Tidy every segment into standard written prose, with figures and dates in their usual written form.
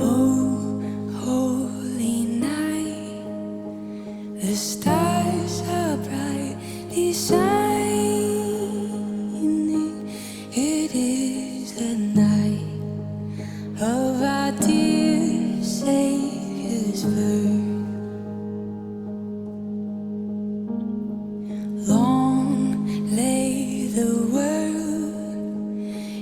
Oh, holy night, the stars are brightly shining. It is the night of our dear Savior's birth. Long lay the world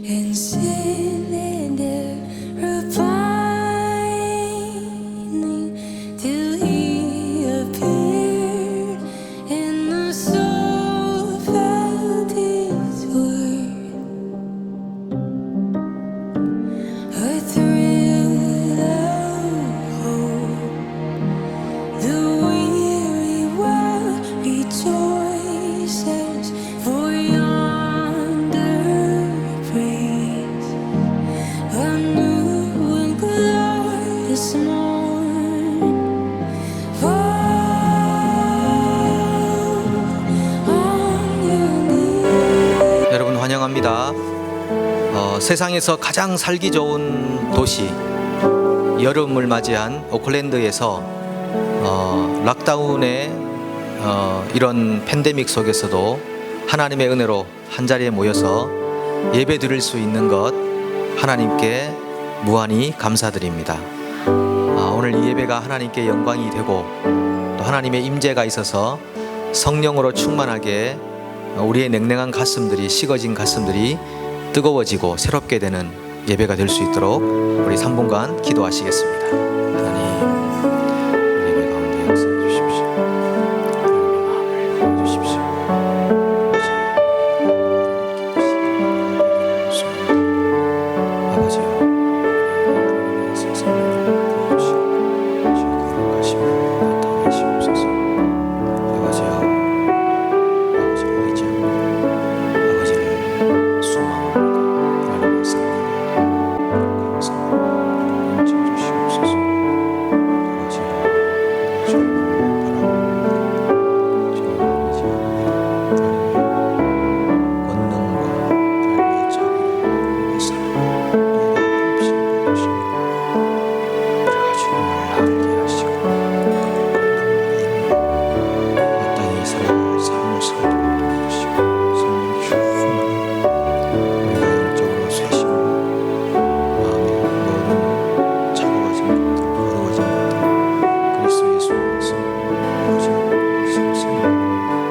in sin and error pining, till He appeared and the soul felt His word. A thrill of hope, the weary world rejoices, for yonder praise a new and glorious morn. Fall on your knees. 여러분 환영합니다. 세상에서 가장 살기 좋은 도시, 여름을 맞이한 오클랜드에서 락다운의 이런 팬데믹 속에서도 하나님의 은혜로 한자리에 모여서 예배 드릴 수 있는 것 하나님께 무한히 감사드립니다. 오늘 이 예배가 하나님께 영광이 되고 또 하나님의 임재가 있어서 성령으로 충만하게 우리의 냉랭한 가슴들이, 식어진 가슴들이 뜨거워지고 새롭게 되는 예배가 될 수 있도록 우리 3분간 기도하시겠습니다. 하나님, 우리 예배 가운데 역사해 주십시오. 하나님의 마음을 보여주십시오. 아버지요, 하나님의 세상을 보여주시고 주의 거룩하심을 나타내시옵소서. 아버지요, 아버지를 의지합니다. 아버지를 소망합니다. 하나님의 사랑을 감사합니다. 인치해 주시옵소서. 아버지요, 주님을 바라봅니다. 주님을 의지합니다. 하나님의 권능과 하나님의 자비로 하나님의 사랑을 우리에게 없이 보여주시고 우리가 주님을 알게 하시고 마땅히 살아갈 삶을 살도록 도와주시고 성령 충만히 우리가 영적으로 쇄신하고 마음의 모든 차가워진 것들, 더러워진 것들 그리스도 예수 안에서 아버지의 새로운 생명,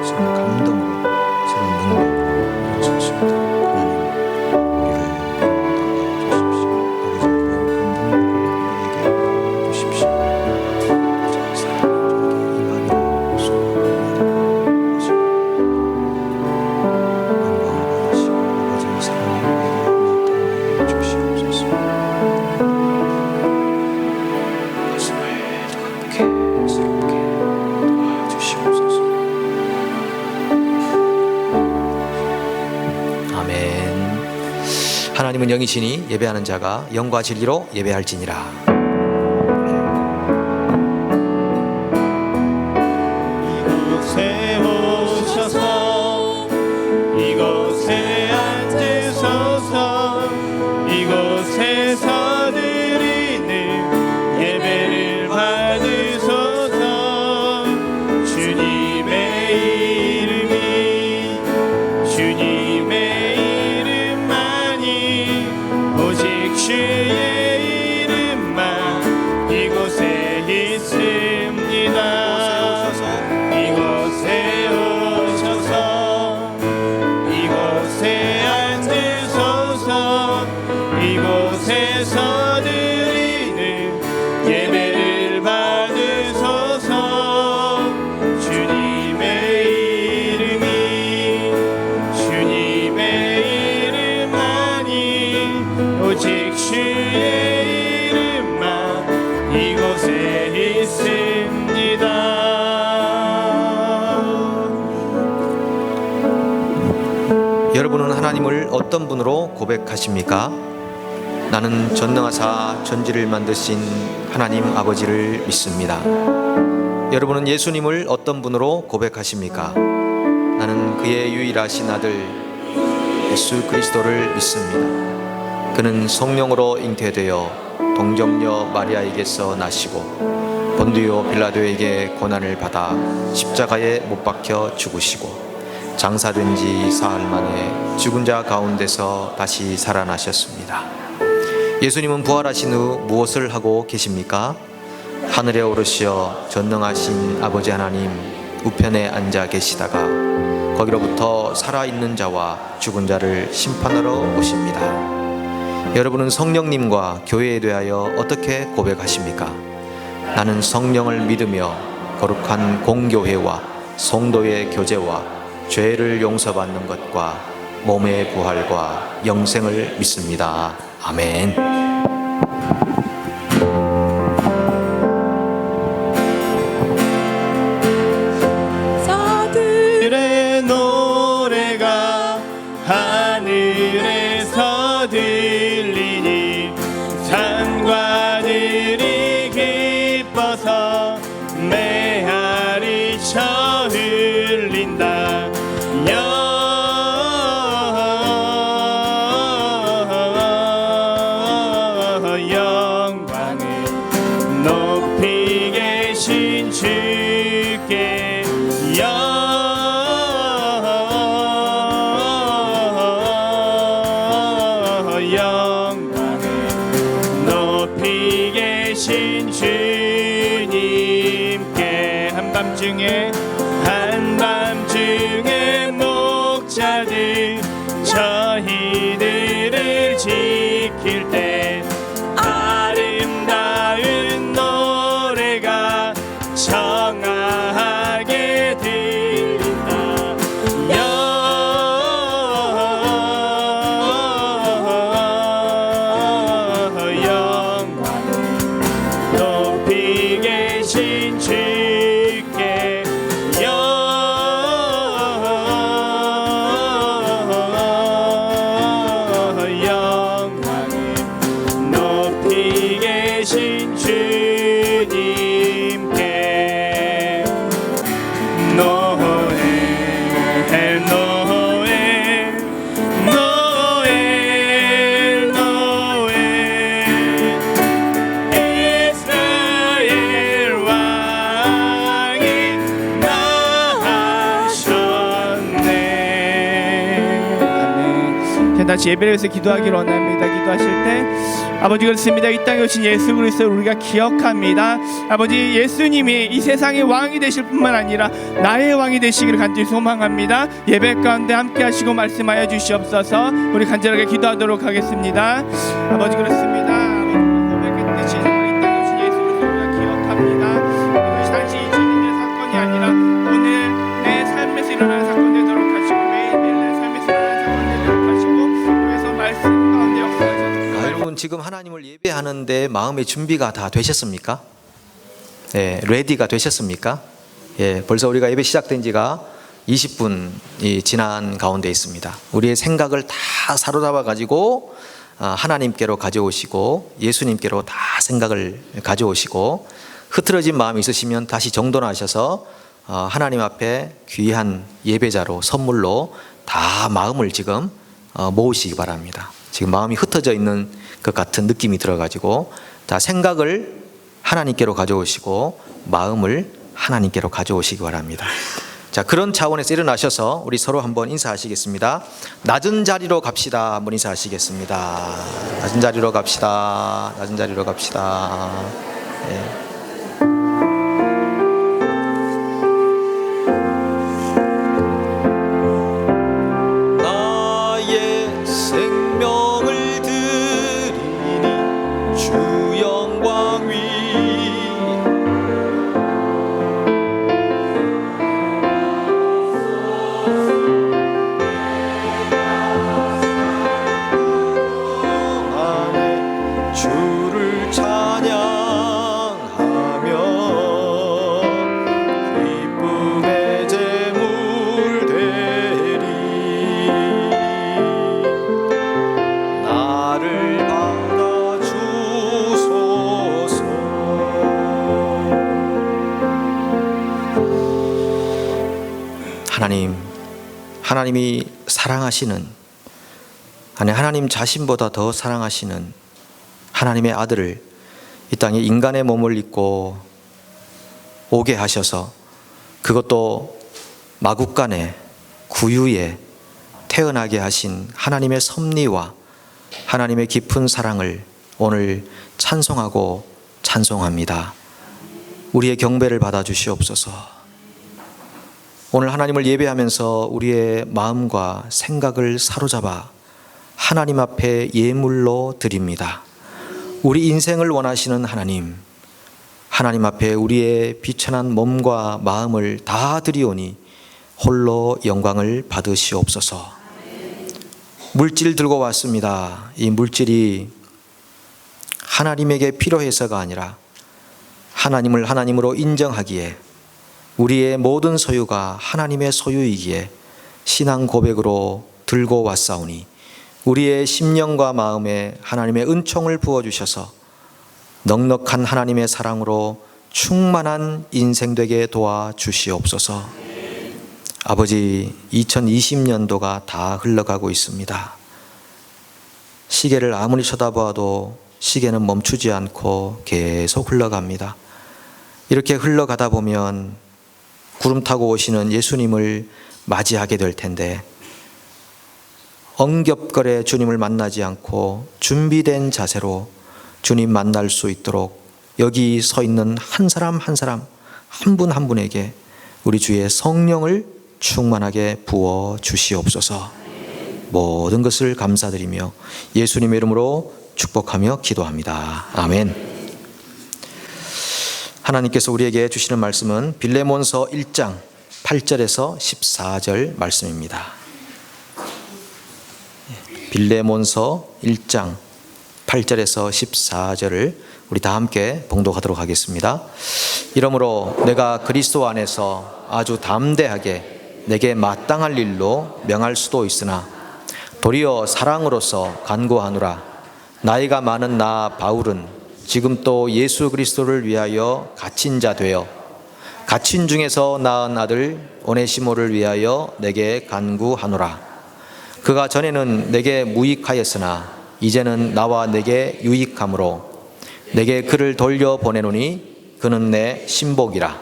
새로운 감동으로, 새로운 능력으로 일어설 수 있도록 하나님 우리를 인도하여 주십시오. 아버지 그런 능력을 우리에게 주십시오. 아버지의 사랑을 우리에게 임하기를 소원합니다. 아버지 영광을 받으시고 아버지의 사랑을 우리에게 나타내 주시옵소서. 가슴을 뜨겁게 새롭게 도와주시옵소서. 아멘. 하나님은 영이시니 예배하는 자가 영과 진리로 예배할지니라. 이곳에 오셔서 이곳에 앉으소서. 이곳에서 드리는 예배를 받으소서. 주님의 이름만이 오직 주의 이름만 이곳에 있습니다. 이곳에 오셔서 이곳에 앉으소서. 이곳에서 드리는 예배를 받으소서. 주님의 이름만이 오직 주의 이름만 이곳에 있습니다. 여러분은 하나님을 어떤 분으로 고백하십니까? 나는 전능하사 전지를 만드신 하나님 아버지를 믿습니다. 여러분은 예수님을 어떤 분으로 고백하십니까? 나는 그의 유일하신 아들 예수 그리스도를 믿습니다. 그는 성령으로 잉태되어 동정녀 마리아에게서 나시고 본디오 빌라도에게 고난을 받아 십자가에 못 박혀 죽으시고 장사된 지 사흘 만에 죽은 자 가운데서 다시 살아나셨습니다. 예수님은 부활하신 후 무엇을 하고 계십니까? 하늘에 오르시어 전능하신 아버지 하나님 우편에 앉아 계시다가 거기로부터 살아있는 자와 죽은 자를 심판하러 오십니다. 여러분은 성령님과 교회에 대하여 어떻게 고백하십니까? 나는 성령을 믿으며 거룩한 공교회와 성도의 교제와 죄를 용서받는 것과 몸의 부활과 영생을 믿습니다. 아멘. 하늘의 노래가 하늘에서 들리니 산과들이 기뻐서 메아리 쳐 흘린다. 영광을 높이 계신 주께 영광을 높이 계신 주님께 한밤중에 목자들 저희들을 지킬 때 아름다운 노래가 청하게 들린다. 영광을 높이 계신 주께 영광을 높이 계신 주님께 노엘 노엘 노엘 노엘 이스라엘 왕이 나셨네. 아멘. 다시 예배를 위해서 기도하기를 원합니다. 기도하실 때 아버지 그렇습니다. 이 땅에 오신 예수 그리스도를 우리가 기억합니다. 아버지 예수님이 이 세상의 왕이 되실 뿐만 아니라 나의 왕이 되시기를 간절히 소망합니다. 예배 가운데 함께 하시고 말씀하여 주시옵소서. 우리 간절하게 기도하도록 하겠습니다. 아버지 그렇습니다. 아버지 고백했듯이 정말 이 땅에 오신 예수 그리스도를 우리가 기억합니다. 이것이 단지 주님의 사건이 아니라 오늘 내 삶에서 일어나는 사건 되도록 하시고 매일매일 내 삶에서 일어나는 사건 되도록 하시고 그래서 말씀 가운데 역사하셔서 여러분 지금 하나님을 예배하는데 마음의 준비가 다 되셨습니까? 예, 레디가 되셨습니까? 예, 벌써 우리가 예배 시작된 지가 20분이 지난 가운데 있습니다. 우리의 생각을 다 사로잡아 가지고 하나님께로 가져오시고 예수님께로 다 생각을 가져오시고 흐트러진 마음이 있으시면 다시 정돈하셔서 하나님 앞에 귀한 예배자로 선물로 다 마음을 지금 모으시기 바랍니다. 지금 마음이 흩어져 있는 것 같은 느낌이 들어가지고 다 생각을 하나님께로 가져오시고 마음을 하나님께로 가져오시기 바랍니다. 자, 그런 차원에서 일어나셔서 우리 서로 한번 인사하시겠습니다. 낮은 자리로 갑시다. 한번 인사하시겠습니다. 낮은 자리로 갑시다. 낮은 자리로 갑시다. 네. 나의 생명을 드리니 주 영광 위 주를 찬양하며 기쁨의 제물 되리 나를 받아 주소서. 하나님이 사랑하시는 하나님 자신보다 더 사랑하시는 하나님의 아들을 이 땅에 인간의 몸을 입고 오게 하셔서 그것도 마국간에 구유에 태어나게 하신 하나님의 섭리와 하나님의 깊은 사랑을 오늘 찬송하고 찬송합니다. 우리의 경배를 받아 주시옵소서. 오늘 하나님을 예배하면서 우리의 마음과 생각을 사로잡아 하나님 앞에 예물로 드립니다. 우리 인생을 원하시는 하나님, 하나님 앞에 우리의 비천한 몸과 마음을 다 드리오니 홀로 영광을 받으시옵소서. 물질 들고 왔습니다. 이 물질이 하나님에게 필요해서가 아니라 하나님을 하나님으로 인정하기에, 우리의 모든 소유가 하나님의 소유이기에 신앙 고백으로 들고 왔사오니 우리의 심령과 마음에 하나님의 은총을 부어주셔서 넉넉한 하나님의 사랑으로 충만한 인생 되게 도와주시옵소서. 아버지, 2020년도가 다 흘러가고 있습니다. 시계를 아무리 쳐다보아도 시계는 멈추지 않고 계속 흘러갑니다. 이렇게 흘러가다 보면 구름 타고 오시는 예수님을 맞이하게 될 텐데, 엉겹거려 주님을 만나지 않고 준비된 자세로 주님 만날 수 있도록 여기 서 있는 한 사람 한 사람, 한 분 한 분에게 우리 주의 성령을 충만하게 부어 주시옵소서. 모든 것을 감사드리며 예수님의 이름으로 축복하며 기도합니다. 아멘. 하나님께서 우리에게 주시는 말씀은 빌레몬서 1장 8절에서 14절 말씀입니다. 빌레몬서 1장 8절에서 14절을 우리 다 함께 봉독하도록 하겠습니다. 이러므로 내가 그리스도 안에서 아주 담대하게 내게 마땅할 일로 명할 수도 있으나 도리어 사랑으로서 간구하노라. 나이가 많은 나 바울은 지금 또 예수 그리스도를 위하여 갇힌 자 되어 갇힌 중에서 낳은 아들 오네시모를 위하여 내게 간구하노라. 그가 전에는 내게 무익하였으나 이제는 나와 내게 유익함으로 내게 그를 돌려 보내노니 그는 내 신복이라.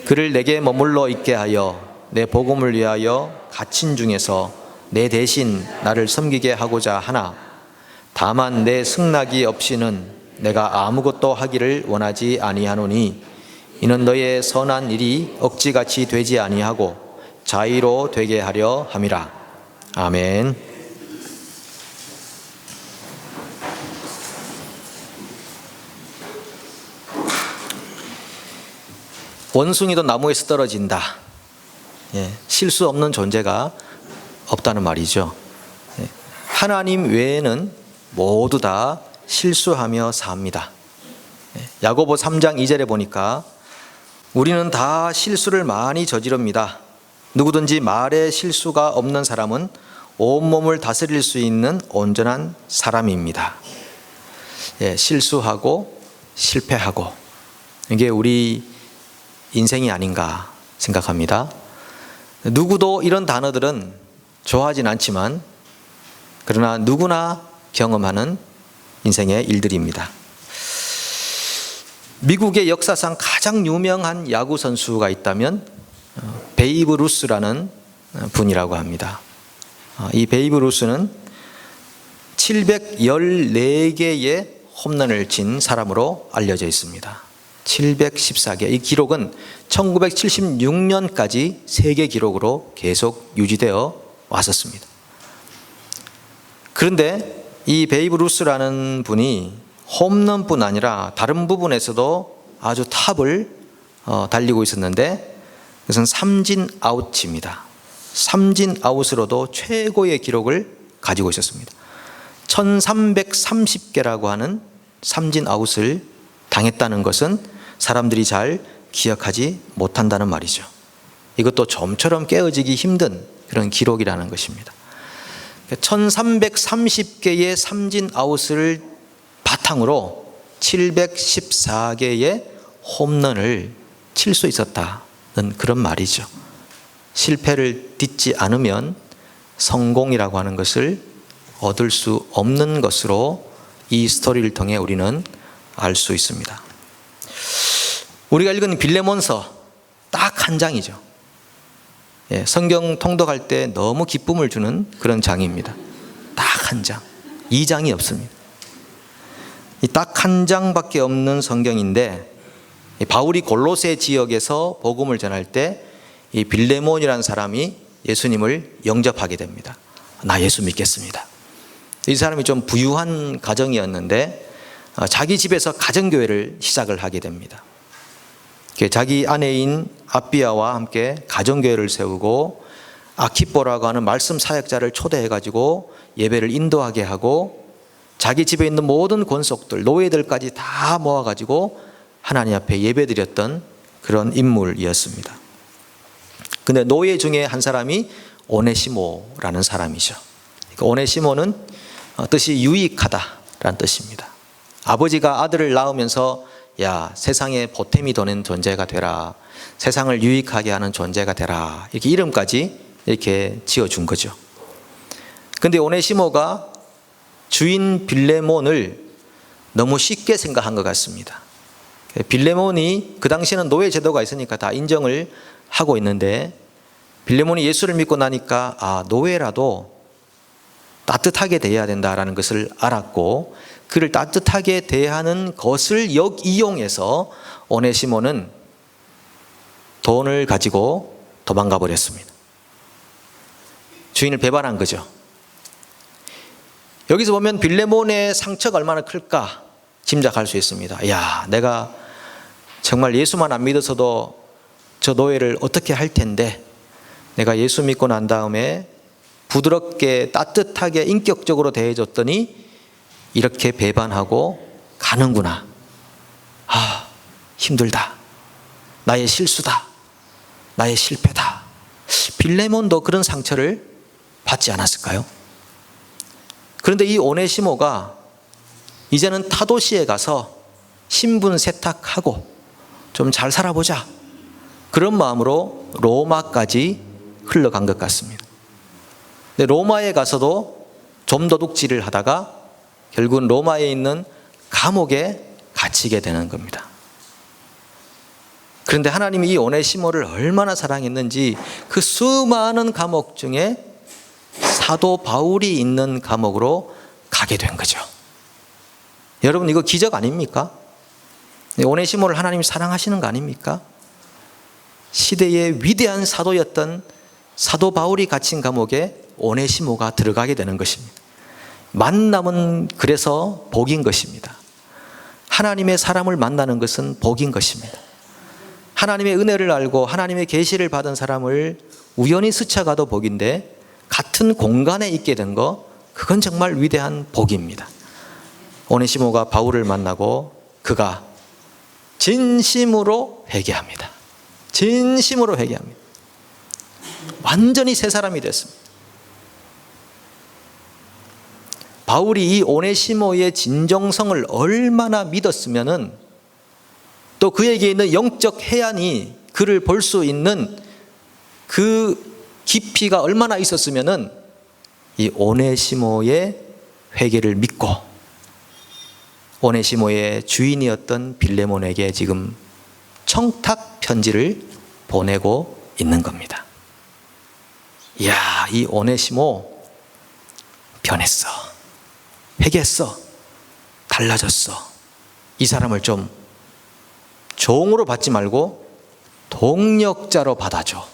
그를 내게 머물러 있게 하여 내 복음을 위하여 갇힌 중에서 내 대신 나를 섬기게 하고자 하나, 다만 내 승낙이 없이는 내가 아무것도 하기를 원하지 아니하노니 이는 너의 선한 일이 억지같이 되지 아니하고 자의로 되게 하려 함이라. 아멘. 원숭이도 나무에서 떨어진다. 실수 없는 존재가 없다는 말이죠. 하나님 외에는 모두 다 실수하며 삽니다. 야고보 3장 2절에 보니까 우리는 다 실수를 많이 저지릅니다. 누구든지 말에 실수가 없는 사람은 온몸을 다스릴 수 있는 온전한 사람입니다. 실수하고 실패하고, 이게 우리 인생이 아닌가 생각합니다. 누구도 이런 단어들은 좋아하진 않지만 그러나 누구나 경험하는 인생의 일들입니다. 미국의 역사상 가장 유명한 야구 선수가 있다면 베이브 루스라는 분이라고 합니다. 이 베이브 루스는 714개의 홈런을 친 사람으로 알려져 있습니다. 714개. 이 기록은 1976년까지 세계 기록으로 계속 유지되어 왔었습니다. 그런데 이 베이브 루스라는 분이 홈런뿐 아니라 다른 부분에서도 아주 탑을 달리고 있었는데, 그것은 삼진 아웃입니다. 삼진 아웃으로도 최고의 기록을 가지고 있었습니다. 1330개라고 하는 삼진 아웃을 당했다는 것은 사람들이 잘 기억하지 못한다는 말이죠. 이것도 좀처럼 깨어지기 힘든 그런 기록이라는 것입니다. 1330개의 삼진 아웃을 바탕으로 714개의 홈런을 칠 수 있었다는 그런 말이죠. 실패를 딛지 않으면 성공이라고 하는 것을 얻을 수 없는 것으로 이 스토리를 통해 우리는 알 수 있습니다. 우리가 읽은 빌레몬서 딱 한 장이죠. 성경 통독할 때 너무 기쁨을 주는 그런 장입니다. 딱 한 장, 2장이 없습니다. 이 딱 한 장밖에 없는 성경인데, 바울이 골로새 지역에서 복음을 전할 때 이 빌레몬이라는 사람이 예수님을 영접하게 됩니다. 나 예수 믿겠습니다. 이 사람이 좀 부유한 가정이었는데 자기 집에서 가정교회를 시작을 하게 됩니다. 자기 아내인 아비아와 함께 가정교회를 세우고 아키뽀라고 하는 말씀 사역자를 초대해가지고 예배를 인도하게 하고 자기 집에 있는 모든 권속들, 노예들까지 다 모아가지고 하나님 앞에 예배드렸던 그런 인물이었습니다. 근데 노예 중에 한 사람이 오네시모라는 사람이죠. 오네시모는 뜻이 유익하다라는 뜻입니다. 아버지가 아들을 낳으면서 야, 세상에 보탬이 되는 존재가 되라, 세상을 유익하게 하는 존재가 되라, 이렇게 이름까지 이렇게 지어준 거죠. 근데 오네시모가 주인 빌레몬을 너무 쉽게 생각한 것 같습니다. 빌레몬이 그 당시에는 노예 제도가 있으니까 다 인정을 하고 있는데, 빌레몬이 예수를 믿고 나니까 노예라도 따뜻하게 대해야 된다라는 것을 알았고, 그를 따뜻하게 대하는 것을 이용해서 오네시모는 돈을 가지고 도망가 버렸습니다. 주인을 배반한 거죠. 여기서 보면 빌레몬의 상처가 얼마나 클까 짐작할 수 있습니다. 야, 내가 정말 예수만 안 믿어서도 저 노예를 어떻게 할 텐데, 내가 예수 믿고 난 다음에 부드럽게 따뜻하게 인격적으로 대해줬더니 이렇게 배반하고 가는구나. 힘들다. 나의 실수다. 나의 실패다. 빌레몬도 그런 상처를 받지 않았을까요? 그런데 이 오네시모가 이제는 타도시에 가서 신분 세탁하고 좀 잘 살아보자, 그런 마음으로 로마까지 흘러간 것 같습니다. 근데 로마에 가서도 좀 도둑질을 하다가 결국은 로마에 있는 감옥에 갇히게 되는 겁니다. 그런데 하나님이 이 오네시모를 얼마나 사랑했는지 그 수많은 감옥 중에 사도 바울이 있는 감옥으로 가게 된 거죠. 여러분, 이거 기적 아닙니까? 오네시모를 하나님이 사랑하시는 거 아닙니까? 시대의 위대한 사도였던 사도 바울이 갇힌 감옥에 오네시모가 들어가게 되는 것입니다. 만남은 그래서 복인 것입니다. 하나님의 사람을 만나는 것은 복인 것입니다. 하나님의 은혜를 알고 하나님의 계시를 받은 사람을 우연히 스쳐가도 복인데, 같은 공간에 있게 된 거, 그건 정말 위대한 복입니다. 오네시모가 바울을 만나고 그가 진심으로 회개합니다. 진심으로 회개합니다. 완전히 새 사람이 됐습니다. 바울이 이 오네시모의 진정성을 얼마나 믿었으면은, 또 그에게 있는 영적 해안이 그를 볼 수 있는 그 깊이가 얼마나 있었으면은 이 오네시모의 회개를 믿고 오네시모의 주인이었던 빌레몬에게 지금 청탁 편지를 보내고 있는 겁니다. 이야, 이 오네시모 변했어, 회개했어, 달라졌어. 이 사람을 좀 종으로 받지 말고 동력자로 받아줘.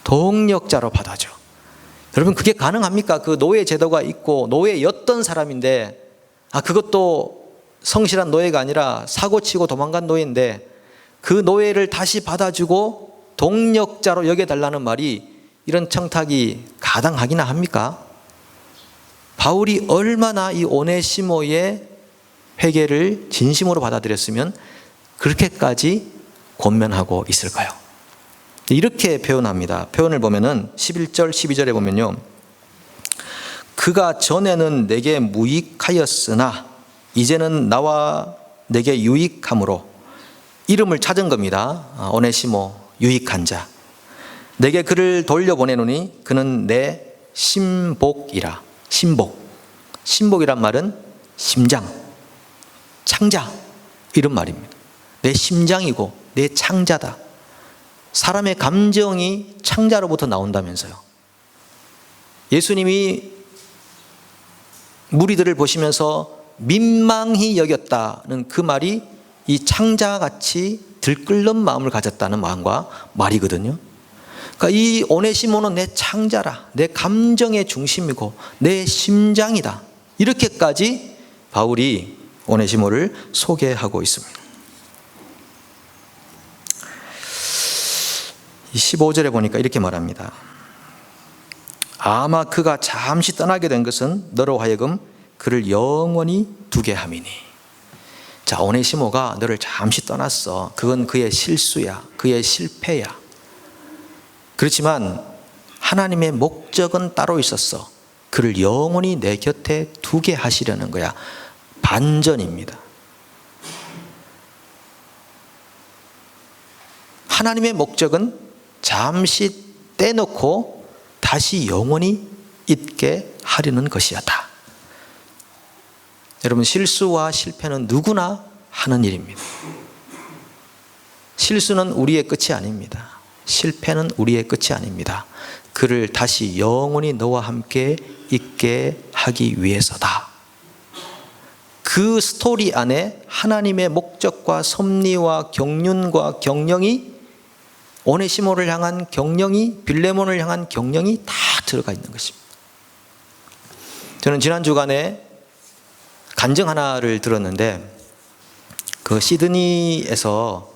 동력자로 받아줘. 여러분, 그게 가능합니까? 그 노예 제도가 있고 노예였던 사람인데, 그것도 성실한 노예가 아니라 사고치고 도망간 노예인데, 그 노예를 다시 받아주고 동력자로 여겨달라는 말이, 이런 청탁이 가당하기나 합니까? 바울이 얼마나 이 오네시모의 회개를 진심으로 받아들였으면 그렇게까지 권면하고 있을까요? 이렇게 표현합니다. 표현을 보면은 11절 12절에 보면요, 그가 전에는 내게 무익하였으나 이제는 나와 내게 유익함으로, 이름을 찾은 겁니다. 오네시모, 유익한 자. 내게 그를 돌려보내노니 그는 내 신복이라. 신복. 신복이란 말은 심장, 창자, 이런 말입니다. 내 심장이고 내 창자다. 사람의 감정이 창자로부터 나온다면서요. 예수님이 무리들을 보시면서 민망히 여겼다는 그 말이 이 창자같이 들끓는 마음을 가졌다는 마음과 말이거든요. 그러니까 이 오네시모는 내 창자라, 내 감정의 중심이고 내 심장이다. 이렇게까지 바울이 오네시모를 소개하고 있습니다. 15절에 보니까 이렇게 말합니다. 아마 그가 잠시 떠나게 된 것은 너로 하여금 그를 영원히 두게 함이니. 자, 오네시모가 너를 잠시 떠났어. 그건 그의 실수야, 그의 실패야. 그렇지만 하나님의 목적은 따로 있었어. 그를 영원히 내 곁에 두게 하시려는 거야. 반전입니다. 하나님의 목적은 잠시 떼놓고 다시 영원히 있게 하려는 것이었다. 여러분, 실수와 실패는 누구나 하는 일입니다. 실수는 우리의 끝이 아닙니다. 실패는 우리의 끝이 아닙니다. 그를 다시 영원히 너와 함께 있게 하기 위해서다. 그 스토리 안에 하나님의 목적과 섭리와 경륜과 경영이, 오네시모를 향한 경영이, 빌레몬을 향한 경영이 다 들어가 있는 것입니다. 저는 지난 주간에 간증 하나를 들었는데, 그 시드니에서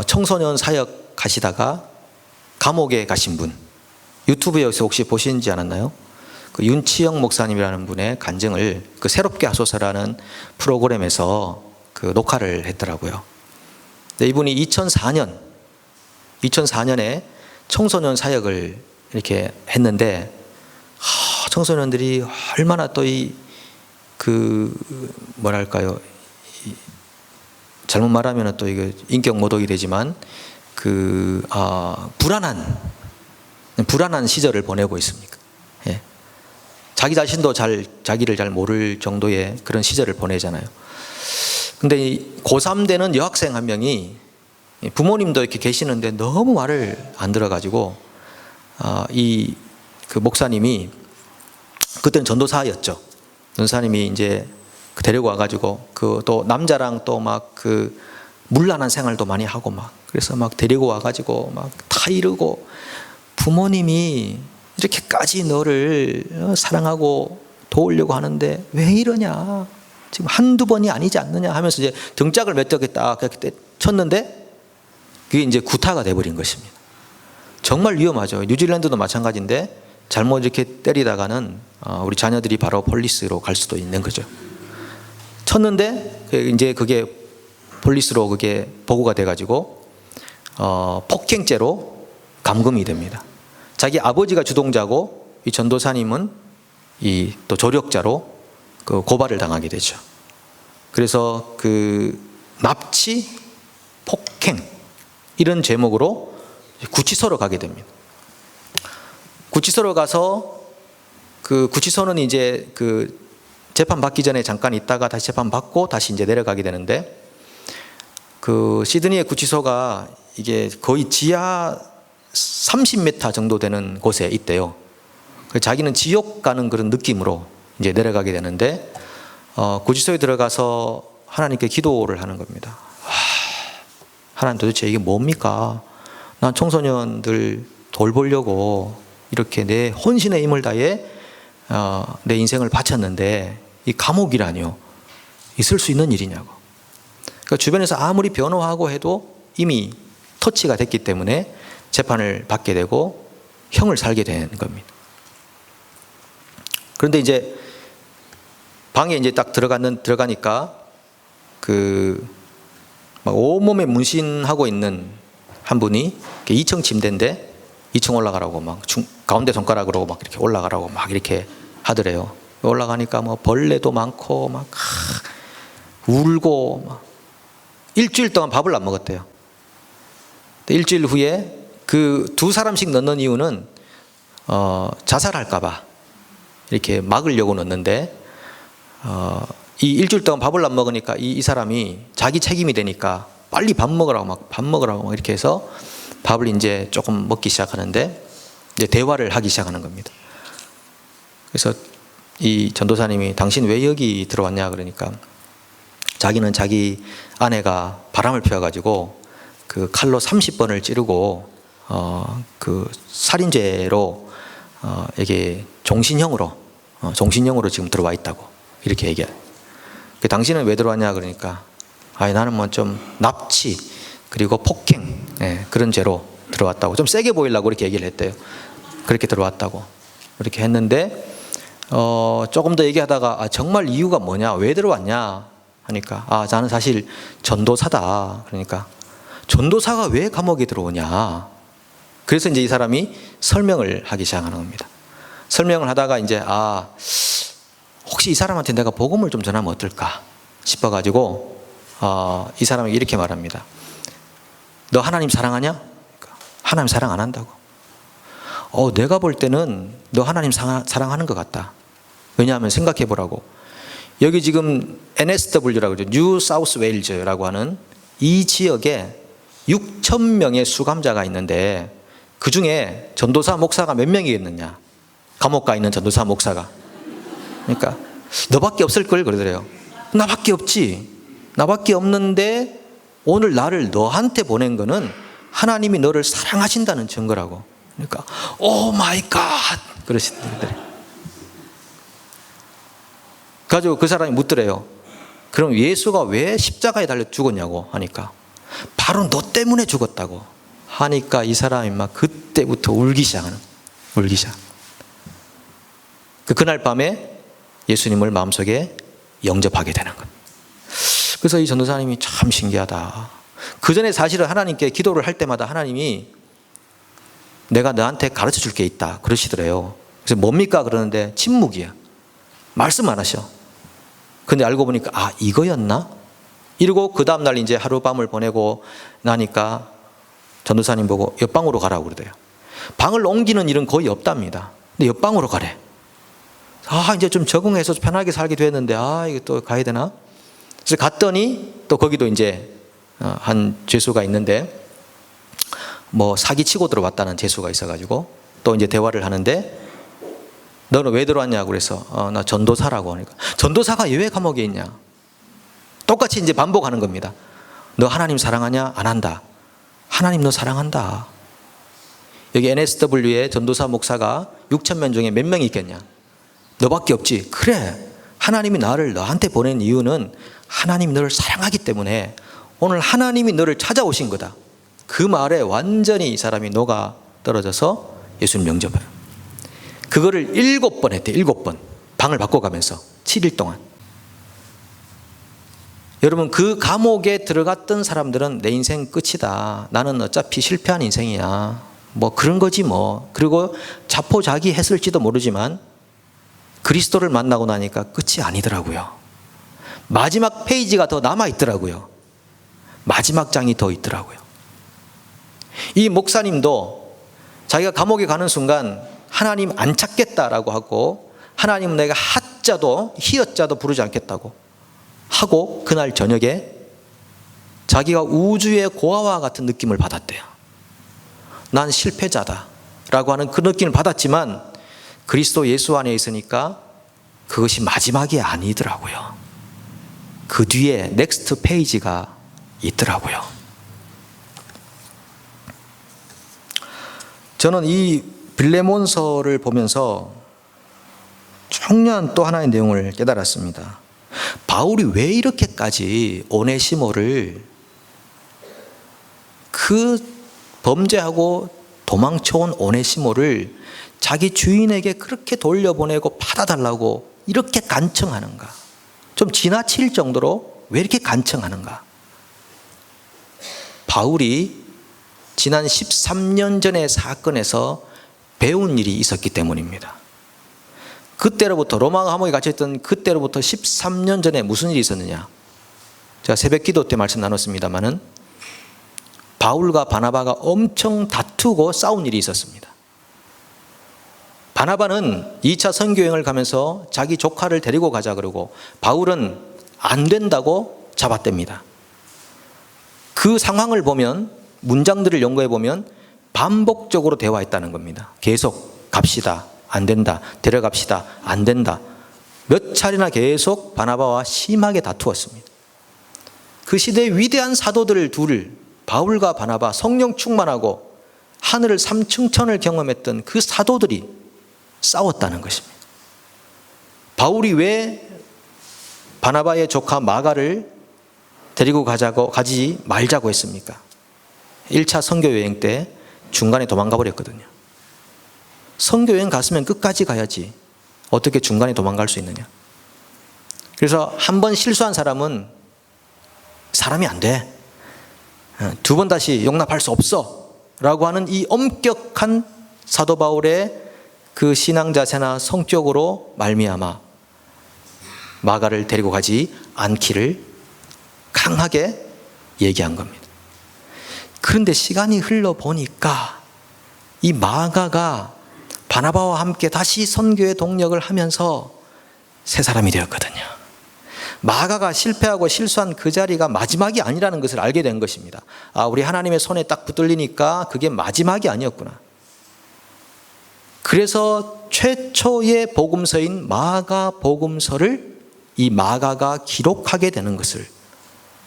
청소년 사역 가시다가 감옥에 가신 분, 유튜브에서 혹시 보시지 않았나요? 그 윤치영 목사님이라는 분의 간증을 그 새롭게 하소서라는 프로그램에서 그 녹화를 했더라고요. 근데 이분이 2004년에 청소년 사역을 이렇게 했는데, 청소년들이 얼마나 또 뭐랄까요, 잘못 말하면 또 이거 인격 모독이 되지만 불안한 시절을 보내고 있습니까? 예. 자기 자신도 자기를 잘 모를 정도의 그런 시절을 보내잖아요. 근데 고3 되는 여학생 한 명이, 부모님도 이렇게 계시는데 너무 말을 안 들어가지고 그 목사님이, 그때는 전도사였죠. 전도사님이 이제 데리고 와가지고 또 남자랑 또 막 문란한 생활도 많이 하고 그래서 데리고 와가지고 다 이러고, 부모님이 이렇게까지 너를 사랑하고 도우려고 하는데 왜 이러냐, 지금 한두 번이 아니지 않느냐 하면서 이제 등짝을 몇 대 딱 쳤는데, 그게 이제 구타가 돼버린 것입니다. 정말 위험하죠. 뉴질랜드도 마찬가지인데 잘못 이렇게 때리다가는 우리 자녀들이 바로 폴리스로 갈 수도 있는 거죠. 쳤는데 이제 그게 폴리스로 그게 보고가 돼가지고 폭행죄로 감금이 됩니다. 자기 아버지가 주동자고 이 전도사님은 또 조력자로 고발을 당하게 되죠. 그래서 납치, 폭행 이런 제목으로 구치소로 가게 됩니다. 구치소로 가서 구치소는 이제 재판 받기 전에 잠깐 있다가 다시 재판 받고 다시 이제 내려가게 되는데, 시드니의 구치소가 이게 거의 지하 30m 정도 되는 곳에 있대요. 자기는 지옥 가는 그런 느낌으로 이제 내려가게 되는데, 구치소에 들어가서 하나님께 기도를 하는 겁니다. 하나님, 도대체 이게 뭡니까? 난 청소년들 돌보려고 이렇게 내 혼신의 힘을 다해 내 인생을 바쳤는데 이 감옥이라뇨, 있을 수 있는 일이냐고. 그러니까 주변에서 아무리 변호하고 해도 이미 터치가 됐기 때문에 재판을 받게 되고 형을 살게 되는 겁니다. 그런데 이제 방에 이제 딱 들어가니까 막 온몸에 문신하고 있는 한 분이 2층 침대인데 2층 올라가라고 가운데 손가락으로 이렇게 올라가라고 이렇게 하더래요. 올라가니까 벌레도 많고 울고 일주일 동안 밥을 안 먹었대요. 일주일 후에 두 사람씩 넣는 이유는 자살할까봐 이렇게 막으려고 넣는데 이 일주일 동안 밥을 안 먹으니까 이 사람이 자기 책임이 되니까 빨리 밥 먹으라고 막 이렇게 해서 밥을 이제 조금 먹기 시작하는데 이제 대화를 하기 시작하는 겁니다. 그래서 이 전도사님이 당신 왜 여기 들어왔냐 그러니까 자기는 자기 아내가 바람을 피워가지고 그 칼로 30번을 찌르고 그 살인죄로 이게 종신형으로 지금 들어와 있다고 이렇게 얘기해요. 당신은 왜 들어왔냐 그러니까 나는 뭐 좀 납치 그리고 폭행 그런 죄로 들어왔다고 좀 세게 보이려고 이렇게 얘기를 했대요. 그렇게 들어왔다고 그렇게 했는데 조금 더 얘기하다가 정말 이유가 뭐냐 왜 들어왔냐 하니까 나는 사실 전도사다. 그러니까 전도사가 왜 감옥에 들어오냐. 그래서 이제 이 사람이 설명을 하기 시작하는 겁니다. 설명을 하다가 이제 혹시 이 사람한테 내가 복음을 좀 전하면 어떨까 싶어가지고 이 사람이 이렇게 말합니다. 너 하나님 사랑하냐? 하나님 사랑 안 한다고. 내가 볼 때는 너 하나님 사랑하는 것 같다. 왜냐하면 생각해 보라고. 여기 지금 NSW라고 그러죠. 뉴 사우스 웨일즈라고 하는 이 지역에 6,000명의 수감자가 있는데 그 중에 전도사 목사가 몇 명이겠느냐. 감옥 가 있는 전도사 목사가. 그러니까 너밖에 없을 걸 그러더래요. 나밖에 없지. 나밖에 없는데 오늘 나를 너한테 보낸 거는 하나님이 너를 사랑하신다는 증거라고. 그러니까 오 마이 갓 그러시더래요. 가지고 그 사람이 묻더래요. 그럼 예수가 왜 십자가에 달려 죽었냐고 하니까 바로 너 때문에 죽었다고 하니까 이 사람이 막 그때부터 울기 시작. 그날 밤에 예수님을 마음속에 영접하게 되는 것. 그래서 이 전도사님이 참 신기하다. 그 전에 사실은 하나님께 기도를 할 때마다 하나님이 내가 너한테 가르쳐 줄 게 있다 그러시더래요. 그래서 뭡니까 그러는데 침묵이야. 말씀 안 하셔. 근데 알고 보니까 이거였나? 이러고 그 다음날 이제 하룻밤을 보내고 나니까 전도사님 보고 옆방으로 가라고 그러대요. 방을 옮기는 일은 거의 없답니다. 근데 옆방으로 가래. 이제 좀 적응해서 편하게 살게 됐는데 이거 또 가야 되나? 그래서 갔더니 또 거기도 이제 한 죄수가 있는데 뭐 사기치고 들어왔다는 죄수가 있어가지고 또 이제 대화를 하는데 너는 왜 들어왔냐고 그래서 나 전도사라고 하니까 전도사가 왜 감옥에 있냐. 똑같이 이제 반복하는 겁니다. 너 하나님 사랑하냐? 안 한다. 하나님 너 사랑한다. 여기 NSW의 전도사 목사가 6,000명 중에 몇 명이 있겠냐? 너밖에 없지. 그래. 하나님이 나를 너한테 보낸 이유는 하나님이 너를 사랑하기 때문에 오늘 하나님이 너를 찾아오신 거다. 그 말에 완전히 이 사람이 녹아 떨어져서 예수님 영접해요. 그거를 7번 했대. 7번. 방을 바꿔가면서 7일 동안. 여러분 그 감옥에 들어갔던 사람들은 내 인생 끝이다. 나는 어차피 실패한 인생이야. 뭐 그런 거지 뭐. 그리고 자포자기 했을지도 모르지만 그리스도를 만나고 나니까 끝이 아니더라고요. 마지막 페이지가 더 남아있더라고요. 마지막 장이 더 있더라고요. 이 목사님도 자기가 감옥에 가는 순간 하나님 안 찾겠다라고 하고 하나님은 내가 하자도 히어자도 부르지 않겠다고 하고 그날 저녁에 자기가 우주의 고아와 같은 느낌을 받았대요. 난 실패자다 라고 하는 그 느낌을 받았지만 그리스도 예수 안에 있으니까 그것이 마지막이 아니더라고요. 그 뒤에 넥스트 페이지가 있더라고요. 저는 이 빌레몬서를 보면서 중요한 또 하나의 내용을 깨달았습니다. 바울이 왜 이렇게까지 오네시모를 그 범죄하고 도망쳐온 오네시모를 자기 주인에게 그렇게 돌려보내고 받아달라고 이렇게 간청하는가? 좀 지나칠 정도로 왜 이렇게 간청하는가? 바울이 지난 13년 전의 사건에서 배운 일이 있었기 때문입니다. 그때로부터 로마 감옥에 갇혀있던 그때로부터 13년 전에 무슨 일이 있었느냐? 제가 새벽 기도 때 말씀 나눴습니다마는 바울과 바나바가 엄청 다투고 싸운 일이 있었습니다. 바나바는 2차 선교여행을 가면서 자기 조카를 데리고 가자 그러고 바울은 안 된다고 잡아댑니다. 그 상황을 보면, 문장들을 연구해 보면 반복적으로 대화했다는 겁니다. 계속 갑시다, 안 된다, 데려갑시다, 안 된다. 몇 차례나 계속 바나바와 심하게 다투었습니다. 그 시대의 위대한 사도들 둘, 바울과 바나바, 성령 충만하고 하늘을 삼층천을 경험했던 그 사도들이 싸웠다는 것입니다. 바울이 왜 바나바의 조카 마가를 데리고 가지 말자고 했습니까? 1차 선교여행 때 중간에 도망가 버렸거든요. 선교여행 갔으면 끝까지 가야지 어떻게 중간에 도망갈 수 있느냐. 그래서 한 번 실수한 사람은 사람이 안 돼. 두 번 다시 용납할 수 없어 라고 하는 이 엄격한 사도 바울의 그 신앙 자세나 성격으로 말미암아 마가를 데리고 가지 않기를 강하게 얘기한 겁니다. 그런데 시간이 흘러보니까 이 마가가 바나바와 함께 다시 선교의 동력을 하면서 새 사람이 되었거든요. 마가가 실패하고 실수한 그 자리가 마지막이 아니라는 것을 알게 된 것입니다. 아, 우리 하나님의 손에 딱 붙들리니까 그게 마지막이 아니었구나. 그래서 최초의 복음서인 마가 복음서를 이 마가가 기록하게 되는 것을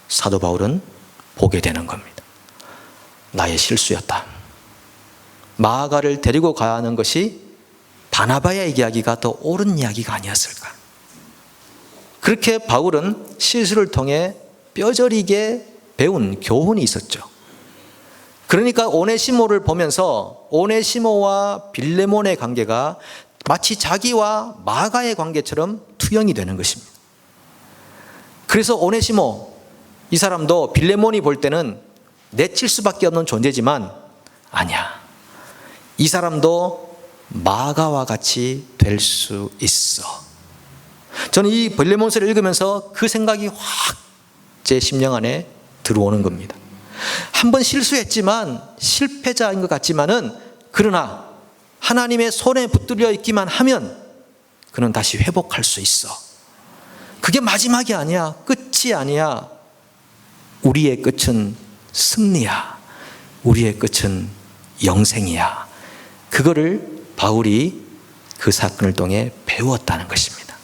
사도 바울은 보게 되는 겁니다. 나의 실수였다. 마가를 데리고 가는 것이 바나바의 이야기가 더 옳은 이야기가 아니었을까. 그렇게 바울은 실수를 통해 뼈저리게 배운 교훈이 있었죠. 그러니까 오네시모를 보면서 오네시모와 빌레몬의 관계가 마치 자기와 마가의 관계처럼 투영이 되는 것입니다. 그래서 오네시모, 이 사람도 빌레몬이 볼 때는 내칠 수밖에 없는 존재지만 아니야. 이 사람도 마가와 같이 될 수 있어. 저는 이 빌레몬서를 읽으면서 그 생각이 확 제 심령 안에 들어오는 겁니다. 한번 실수했지만 실패자인 것 같지만은 그러나 하나님의 손에 붙들려 있기만 하면 그는 다시 회복할 수 있어. 그게 마지막이 아니야. 끝이 아니야. 우리의 끝은 승리야. 우리의 끝은 영생이야. 그거를 바울이 그 사건을 통해 배웠다는 것입니다.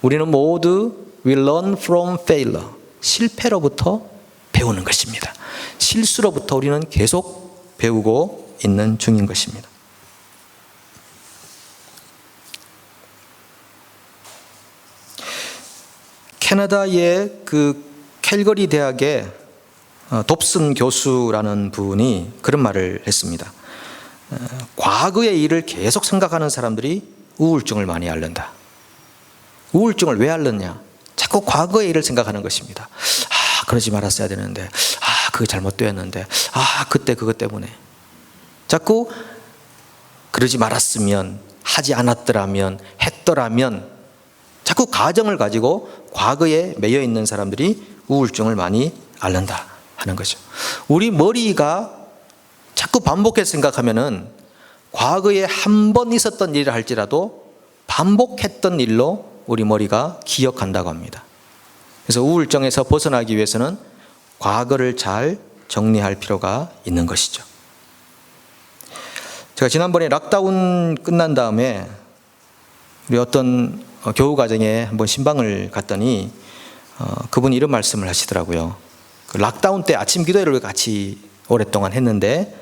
우리는 모두 we learn from failure. 실패로부터 배우는 것입니다. 실수로부터 우리는 계속 배우고 있는 중인 것입니다. 캐나다의 그 캘거리 대학의 dobson 교수라는 분이 그런 말을 했습니다. 과거의 일을 계속 생각하는 사람들이 우울증을 많이 앓는다. 우울증을 왜 앓느냐? 자꾸 과거의 일을 생각하는 것입니다. 아, 그러지 말았어야 되는데, 아, 그게 잘못되었는데, 아, 그때 그것 때문에. 자꾸 그러지 말았으면, 하지 않았더라면, 했더라면, 자꾸 가정을 가지고 과거에 매여 있는 사람들이 우울증을 많이 앓는다 하는 거죠. 우리 머리가 자꾸 반복해서 생각하면은 과거에 한 번 있었던 일을 할지라도 반복했던 일로 우리 머리가 기억한다고 합니다. 그래서 우울증에서 벗어나기 위해서는 과거를 잘 정리할 필요가 있는 것이죠. 제가 지난번에 락다운 끝난 다음에 우리 어떤 교우 가정에 한번 신방을 갔더니 그분이 이런 말씀을 하시더라고요. 그 락다운 때 아침 기도회를 같이 오랫동안 했는데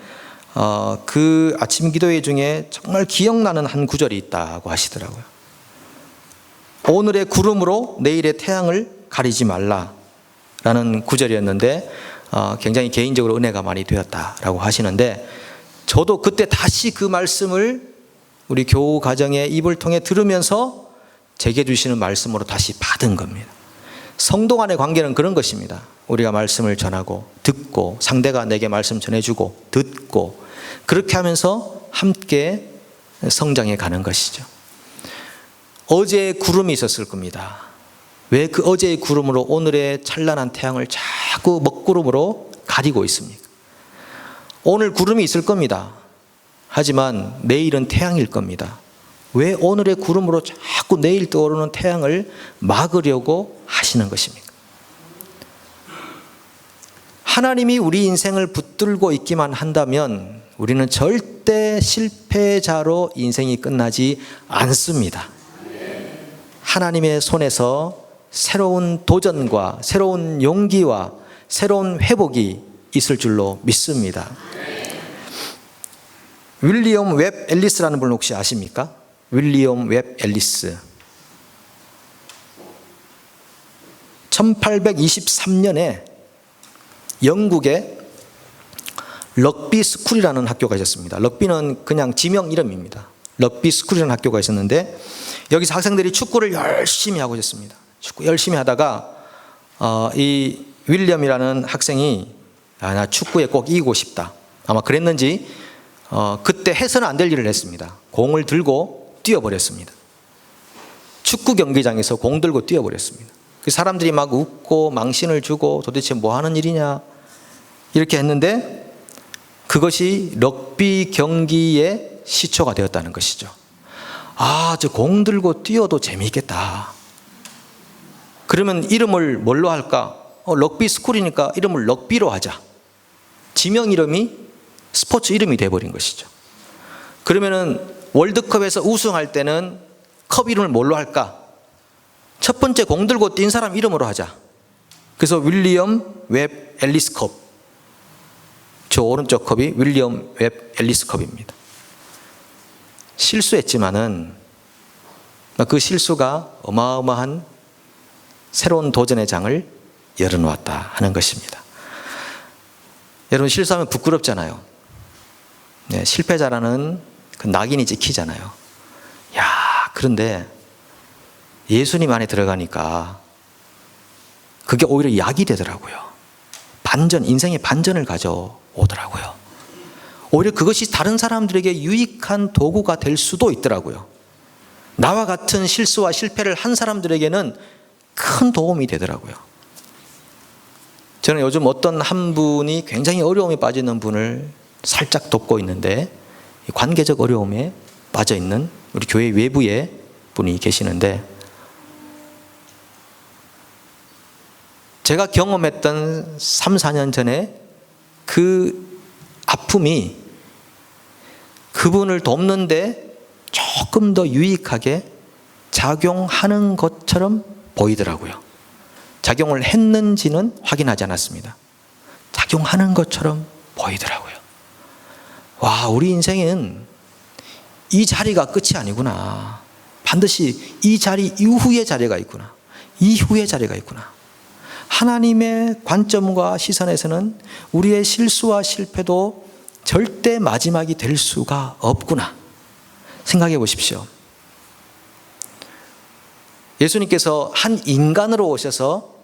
그 아침 기도회 중에 정말 기억나는 한 구절이 있다고 하시더라고요. 오늘의 구름으로 내일의 태양을 가리지 말라라는 구절이었는데 굉장히 개인적으로 은혜가 많이 되었다라고 하시는데 저도 그때 다시 그 말씀을 우리 교우 가정의 입을 통해 들으면서 제게 주시는 말씀으로 다시 받은 겁니다. 성도 간의 관계는 그런 것입니다. 우리가 말씀을 전하고 듣고 상대가 내게 말씀 전해주고 듣고 그렇게 하면서 함께 성장해 가는 것이죠. 어제의 구름이 있었을 겁니다. 왜 그 어제의 구름으로 오늘의 찬란한 태양을 자꾸 먹구름으로 가리고 있습니까? 오늘 구름이 있을 겁니다. 하지만 내일은 태양일 겁니다. 왜 오늘의 구름으로 자꾸 내일 떠오르는 태양을 막으려고 하시는 것입니까? 하나님이 우리 인생을 붙들고 있기만 한다면 우리는 절대 실패자로 인생이 끝나지 않습니다. 하나님의 손에서 새로운 도전과 새로운 용기와 새로운 회복이 있을 줄로 믿습니다. 윌리엄 웹 앨리스라는 분을 혹시 아십니까? 윌리엄 웹 앨리스. 1823년에 영국에 럭비 스쿨이라는 학교가 있었습니다. 럭비는 그냥 지명 이름입니다. 럭비 스쿨이라는 학교가 있었는데 여기서 학생들이 축구를 열심히 하고 있었습니다. 축구 열심히 하다가 이 윌리엄이라는 학생이 나 축구에 꼭 이기고 싶다. 아마 그랬는지 그때 해서는 안 될 일을 했습니다. 공을 들고 뛰어버렸습니다. 축구 경기장에서 공 들고 뛰어버렸습니다. 그 사람들이 막 웃고 망신을 주고 도대체 뭐 하는 일이냐 이렇게 했는데 그것이 럭비 경기의 시초가 되었다는 것이죠. 아, 저 공 들고 뛰어도 재미있겠다. 그러면 이름을 뭘로 할까? 럭비 스쿨이니까 이름을 럭비로 하자. 지명 이름이 스포츠 이름이 돼버린 것이죠. 그러면은 월드컵에서 우승할 때는 컵 이름을 뭘로 할까? 첫 번째 공 들고 뛴 사람 이름으로 하자. 그래서 윌리엄 웹 앨리스 컵. 저 오른쪽 컵이 윌리엄 웹 앨리스 컵입니다. 실수했지만은 그 실수가 어마어마한 새로운 도전의 장을 열어놓았다 하는 것입니다. 여러분, 실수하면 부끄럽잖아요. 네, 실패자라는 그 낙인이 찍히잖아요. 야, 그런데 예수님 안에 들어가니까 그게 오히려 약이 되더라고요. 반전, 인생의 반전을 가져오더라고요. 오히려 그것이 다른 사람들에게 유익한 도구가 될 수도 있더라고요. 나와 같은 실수와 실패를 한 사람들에게는 큰 도움이 되더라고요. 저는 요즘 어떤 한 분이 굉장히 어려움에 빠져 있는 분을 살짝 돕고 있는데, 관계적 어려움에 빠져 있는 우리 교회 외부에 분이 계시는데, 제가 경험했던 3, 4년 전에 그 아픔이 그분을 돕는데 조금 더 유익하게 작용하는 것처럼 보이더라고요. 작용을 했는지는 확인하지 않았습니다. 작용하는 것처럼 보이더라고요. 와, 우리 인생은 이 자리가 끝이 아니구나. 반드시 이 자리 이후의 자리가 있구나. 이후의 자리가 있구나. 하나님의 관점과 시선에서는 우리의 실수와 실패도 절대 마지막이 될 수가 없구나. 생각해 보십시오. 예수님께서 한 인간으로 오셔서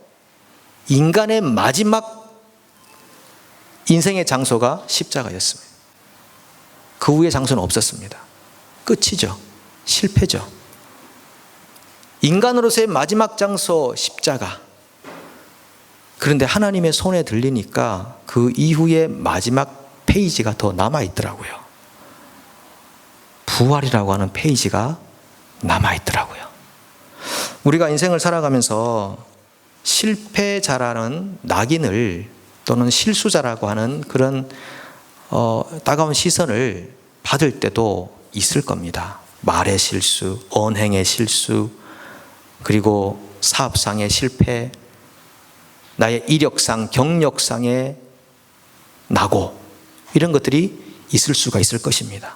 인간의 마지막 인생의 장소가 십자가였습니다. 그 후의 장소는 없었습니다. 끝이죠. 실패죠. 인간으로서의 마지막 장소 십자가. 그런데 하나님의 손에 들리니까 그 이후의 마지막 페이지가 더 남아있더라고요. 부활이라고 하는 페이지가 남아있더라고요. 우리가 인생을 살아가면서 실패자라는 낙인을, 또는 실수자라고 하는 그런 따가운 시선을 받을 때도 있을 겁니다. 말의 실수, 언행의 실수, 그리고 사업상의 실패, 나의 이력상, 경력상의 낙오, 이런 것들이 있을 수가 있을 것입니다.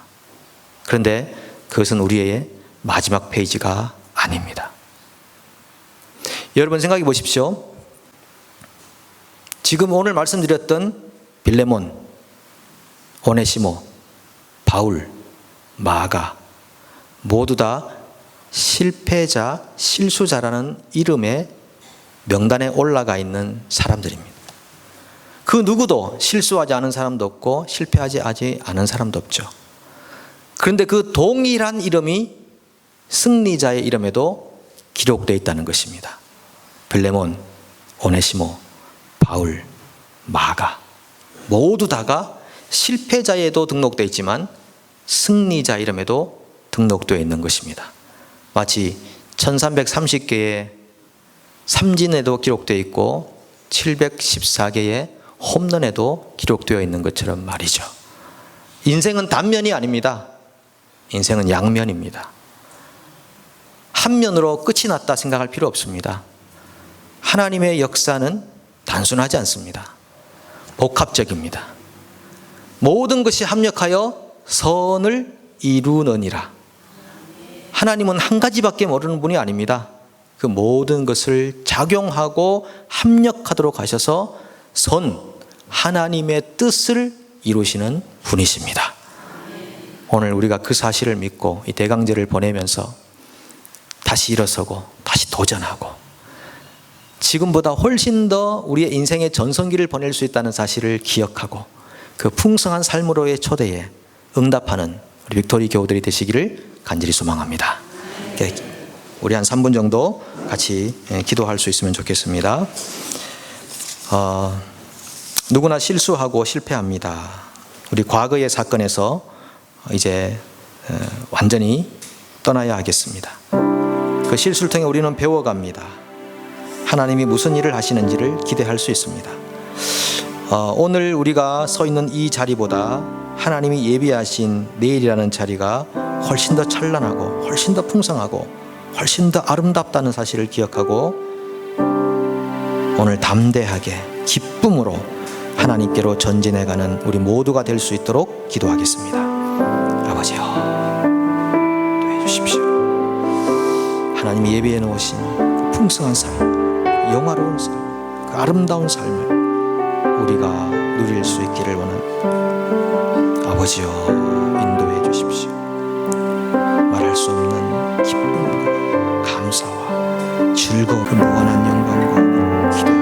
그런데 그것은 우리의 마지막 페이지가 아닙니다. 여러분 생각해 보십시오. 지금 오늘 말씀드렸던 빌레몬, 오네시모, 바울, 마가 모두 다 실패자, 실수자라는 이름의 명단에 올라가 있는 사람들입니다. 그 누구도 실수하지 않은 사람도 없고 실패하지 않은 사람도 없죠. 그런데 그 동일한 이름이 승리자의 이름에도 기록되어 있다는 것입니다. 빌레몬, 오네시모, 바울, 마가 모두 다가 실패자에도 등록되어 있지만 승리자 이름에도 등록되어 있는 것입니다. 마치 1330개의 삼진에도 기록되어 있고 714개의 홈런에도 기록되어 있는 것처럼 말이죠. 인생은 단면이 아닙니다. 인생은 양면입니다. 한 면으로 끝이 났다 생각할 필요 없습니다. 하나님의 역사는 단순하지 않습니다. 복합적입니다. 모든 것이 합력하여 선을 이루느니라. 하나님은 한 가지밖에 모르는 분이 아닙니다. 그 모든 것을 작용하고 합력하도록 하셔서 하나님의 뜻을 이루시는 분이십니다. 오늘 우리가 그 사실을 믿고 이 대강제를 보내면서 다시 일어서고 다시 도전하고 지금보다 훨씬 더 우리의 인생의 전성기를 보낼 수 있다는 사실을 기억하고 그 풍성한 삶으로의 초대에 응답하는 우리 빅토리 교우들이 되시기를 간절히 소망합니다. 우리 한 3분 정도 같이 기도할 수 있으면 좋겠습니다. 누구나 실수하고 실패합니다. 우리 과거의 사건에서 이제 완전히 떠나야 하겠습니다. 그 실수를 통해 우리는 배워갑니다. 하나님이 무슨 일을 하시는지를 기대할 수 있습니다. 오늘 우리가 서 있는 이 자리보다 하나님이 예비하신 내일이라는 자리가 훨씬 더 찬란하고 훨씬 더 풍성하고 훨씬 더 아름답다는 사실을 기억하고 오늘 담대하게 기쁨으로 하나님께로 전진해가는 우리 모두가 될 수 있도록 기도하겠습니다. 아버지여, 도와주십시오. 주십시오. 하나님이 예비해 놓으신 그 풍성한 삶, 영화로운 삶, 그 아름다운 삶을 우리가 누릴 수 있기를 원합니다. 아버지여, 인도해 주십시오. 말할 수 없는 기쁨과 감사와 즐거움, 그 무한한 영광과 기대와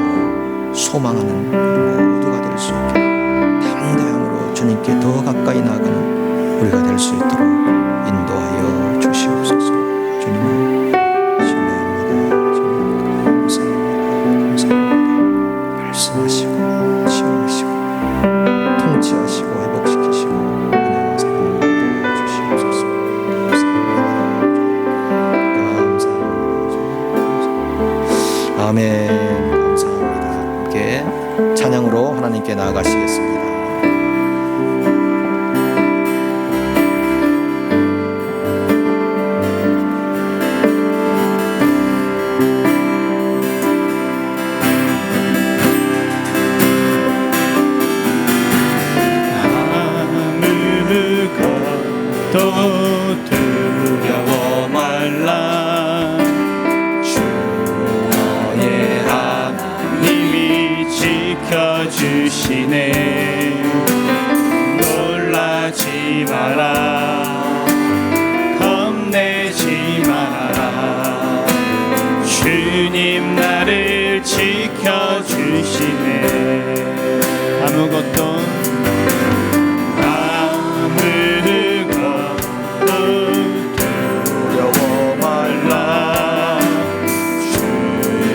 소망하는 모두가 될 수 있게 당대함으로 주님께 더 가까이 나아가는 우리가 될 수 있도록 인도하여 주시옵소서. 주님을 신뢰합니다. 주님 감사합니다. 감사합니다. 말씀하시고 치유하시고 통치하시고 회복시키시고 은혜와 사랑을 주시옵소서. 감사합니다. 아멘. 감사합니다. 함께 찬양으로 하나님께 나아가시겠습니다. 또 두려워 말라. 주 너의 하나님이 지켜주시네. 놀라지 마라. 겁내지 말아라. 주님 나를 지켜주시네. 아무것도 두려워 말라. 주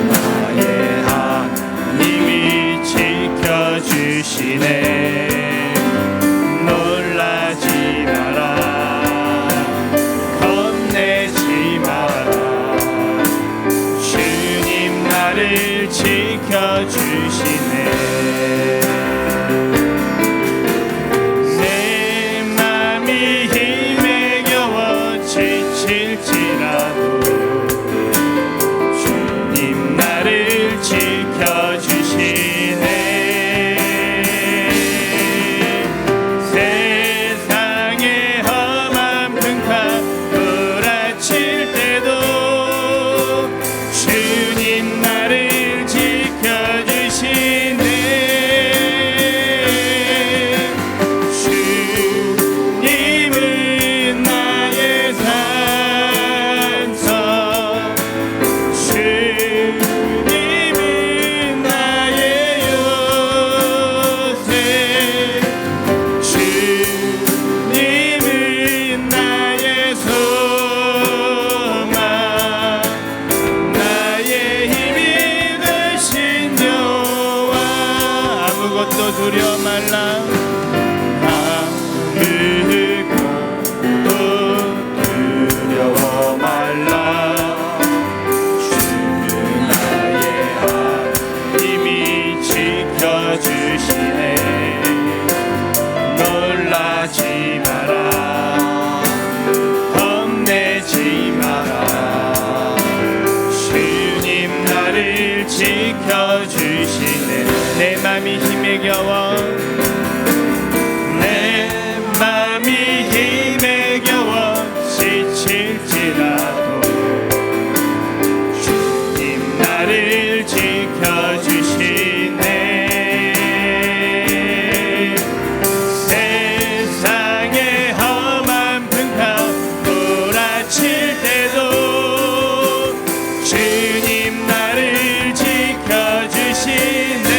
나의 하나님이 지켜주시네. 놀라지 마라. 겁내지 마라. 주님 나를 지켜주시네. 지칠지라도 주님 나를 지켜주시네. 세상의 험한 풍파 몰아칠 때도 주님 나를 지켜주시네. 주님은 나의 주님은 나의 요새. 주님은 나의 소망. 나의 힘이 되신 여호와. 아무것도 두려워 말라. 아무것도 지켜주시네. 놀라지 마라, 겁내지 마라. 주님 나를 지켜주시네. 내 맘이 힘에 겨워, 내 맘이 힘에 겨워 지칠지라도 주님 나를 지켜주시네. 세상의 험한 풍파 몰아칠 때도 주님 나를 지켜주시네.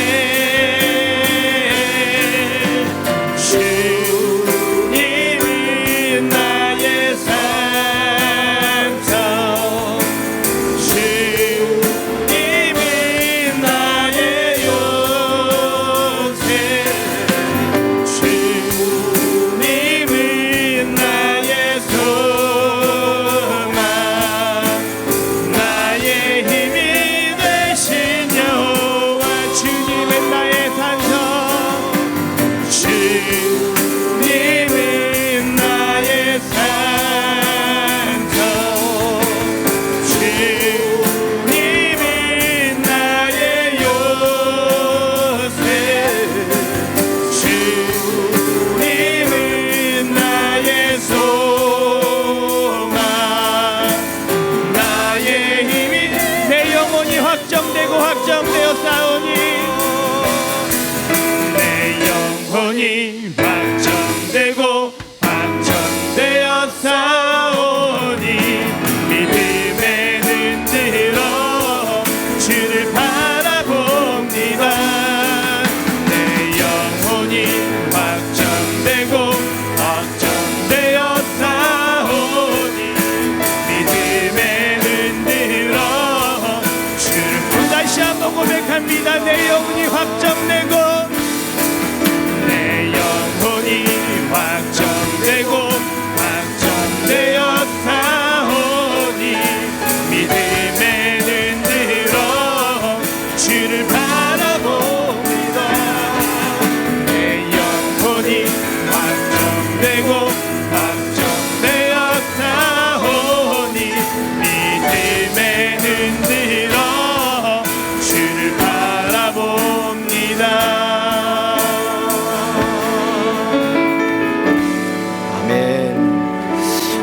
주님은 나의 산성, 주님은 나의 요새, 주님은 나의 소망, 나의 힘이 되신 여호와. 주님은 나의 산성, 주님은 나의 산성, 주님은 나의 요새, 주님은 나의 소망, 나의 힘이. 내 영혼이 확정되고 확정되어 싸우니, 내 영혼이 확정되고 확정되어 싸우니, 믿음에 흔들어 주를 바라봅니다. 내 영혼이 확정되고 확정되어 싸우니, 믿음에 흔들어 주를. 다시 한번 고백합니다. 내 영혼이 확정되고, 내 영혼이 확정되고 확정되어 싸우니, 믿음에 흔들어 주를 바라봅니다. 내 영혼이 확정되고 확정되어 싸우니, 믿음에 흔들어 주를 바라봅니다. 아멘.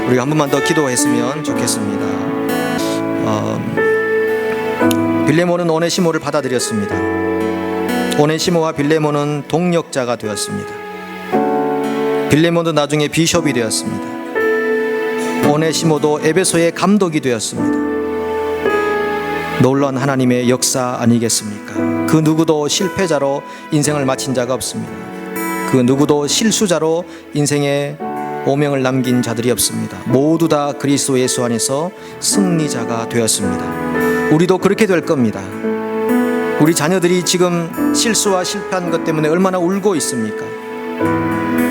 우리가 한 번만 더 기도했으면 좋겠습니다. 빌레몬은 오네시모를 받아들였습니다. 오네시모와 빌레몬은 동력자가 되었습니다. 빌레몬도 나중에 비숍이 되었습니다. 오네시모도 에베소의 감독이 되었습니다. 놀라운 하나님의 역사 아니겠습니까? 그 누구도 실패자로 인생을 마친 자가 없습니다. 그 누구도 실수자로 인생의 오명을 남긴 자들이 없습니다. 모두 다 그리스도 예수 안에서 승리자가 되었습니다. 우리도 그렇게 될 겁니다. 우리 자녀들이 지금 실수와 실패한 것 때문에 얼마나 울고 있습니까?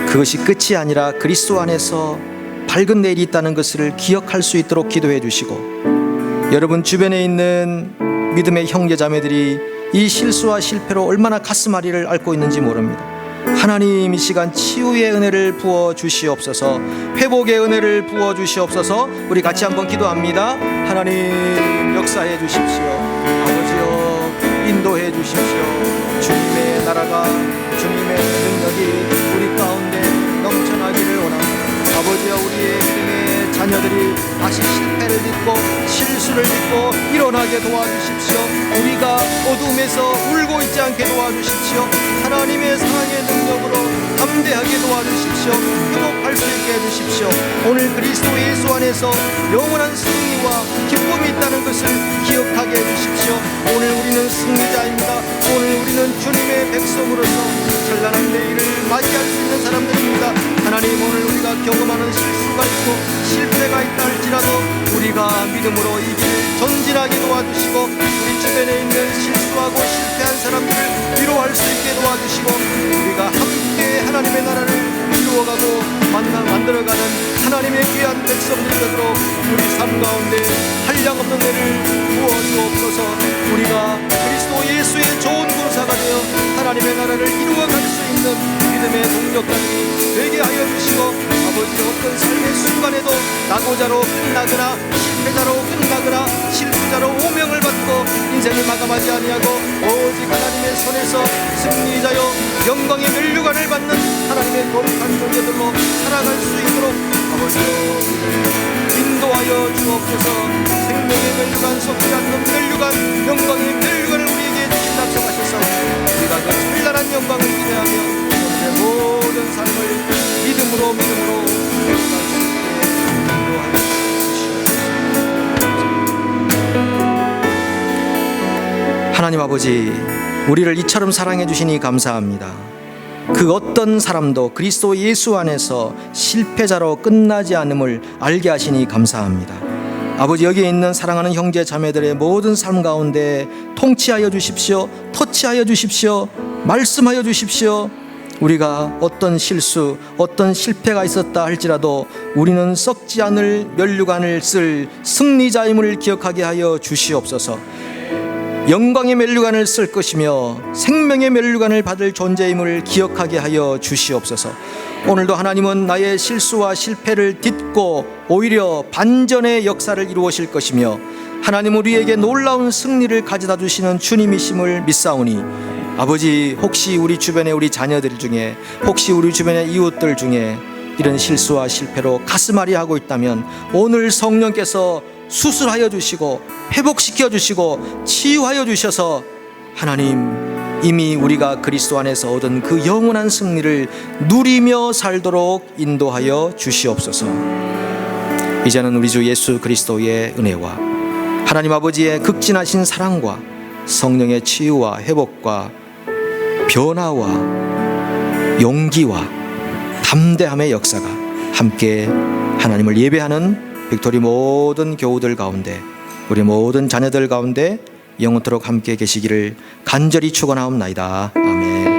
그것이 끝이 아니라 그리스도 안에서 밝은 내일이 있다는 것을 기억할 수 있도록 기도해 주시고, 여러분 주변에 있는 믿음의 형제 자매들이 이 실수와 실패로 얼마나 가슴앓이를 앓고 있는지 모릅니다. 하나님 이 시간 치유의 은혜를 부어 주시옵소서, 회복의 은혜를 부어 주시옵소서. 우리 같이 한번 기도합니다. 하나님 역사해 주십시오. 아버지여 인도해 주십시오. 주님의 나라가, 주님의 능력이 우리 가운데 넘쳐나기를 원합니다. 아버지여 우리의 믿음의 자녀들이 다시 실패를 믿고 실수를 믿고 일어나게 도와주십시오. 우리가 어둠에서 울고 있지 않게 도와주십시오. 하나님의 사랑의 능력으로 담대하게 도와주십시오. 회복할 수 있게 해주십시오. 오늘 그리스도 예수 안에서 영원한 승리와 기쁨이 있다는 것을 기억하게 해주십시오. 오늘 우리는 승리자입니다. 오늘 우리는 주님의 백성으로서 찬란한 내일을 맞이할 수 있는 사람들입니다. 하나님 오늘 우리가 경험하는 실수가 있고 실패가 있다 할지라도 우리가 믿음으로 이 길을 전진하게 도와주시고, 우리 주변에 있는 실수하고 실패한 사람들을 위로할 수 있게 도와주시고, 우리가 함께 하나님의 나라를 이루어 이루어가고 만들어가는 하나님의 귀한 백성들이 되도록 우리 삶 가운데 한량없는 애를 부어주옵소서. 우리가 그리스도 예수의 좋은 군사가 되어 하나님의 나라를 이루어갈 수 있는 믿음의 동력감이 되게 하여 주시고, 아버지 어떤 삶의 순간에도 낙오자로 끝나거나 실패자로 끝나거나 실수자로 오명을 받고 인생을 마감하지 아니하고 오직 하나님의 손에서 승리자여 영광의 면류관을 받는 하나님의 거룩한 종교들로 살아갈 수 있도록 아버지여 인도하여 주옵소서. 생명의 면류관 섞지 않는 면류관, 영광의 면류관을 우리에게 주신 낙성하셨사오니 우리가 그 찬란한 영광을 기대하며 오늘의 모든 삶을 믿음으로 살아갈 수 있게 인도하여 주시옵소서. 하나님 아버지, 우리를 이처럼 사랑해 주시니 감사합니다. 그 어떤 사람도 그리스도 예수 안에서 실패자로 끝나지 않음을 알게 하시니 감사합니다. 아버지, 여기에 있는 사랑하는 형제 자매들의 모든 삶 가운데 통치하여 주십시오. 터치하여 주십시오. 말씀하여 주십시오. 우리가 어떤 실수, 어떤 실패가 있었다 할지라도 우리는 썩지 않을 면류관을 쓸 승리자임을 기억하게 하여 주시옵소서. 영광의 면류관을 쓸 것이며 생명의 면류관을 받을 존재임을 기억하게 하여 주시옵소서. 오늘도 하나님은 나의 실수와 실패를 딛고 오히려 반전의 역사를 이루어질 것이며 하나님 우리에게 놀라운 승리를 가져다 주시는 주님이심을 믿사오니 아버지, 혹시 우리 주변에 우리 자녀들 중에, 혹시 우리 주변의 이웃들 중에 이런 실수와 실패로 가슴앓이하고 있다면 오늘 성령께서 수술하여 주시고 회복시켜 주시고 치유하여 주셔서 하나님 이미 우리가 그리스도 안에서 얻은 그 영원한 승리를 누리며 살도록 인도하여 주시옵소서. 이제는 우리 주 예수 그리스도의 은혜와 하나님 아버지의 극진하신 사랑과 성령의 치유와 회복과 변화와 용기와 담대함의 역사가 함께 하나님을 예배하는 빅토리 모든 교우들 가운데, 우리 모든 자녀들 가운데 영원토록 함께 계시기를 간절히 축원하옵나이다. 아멘.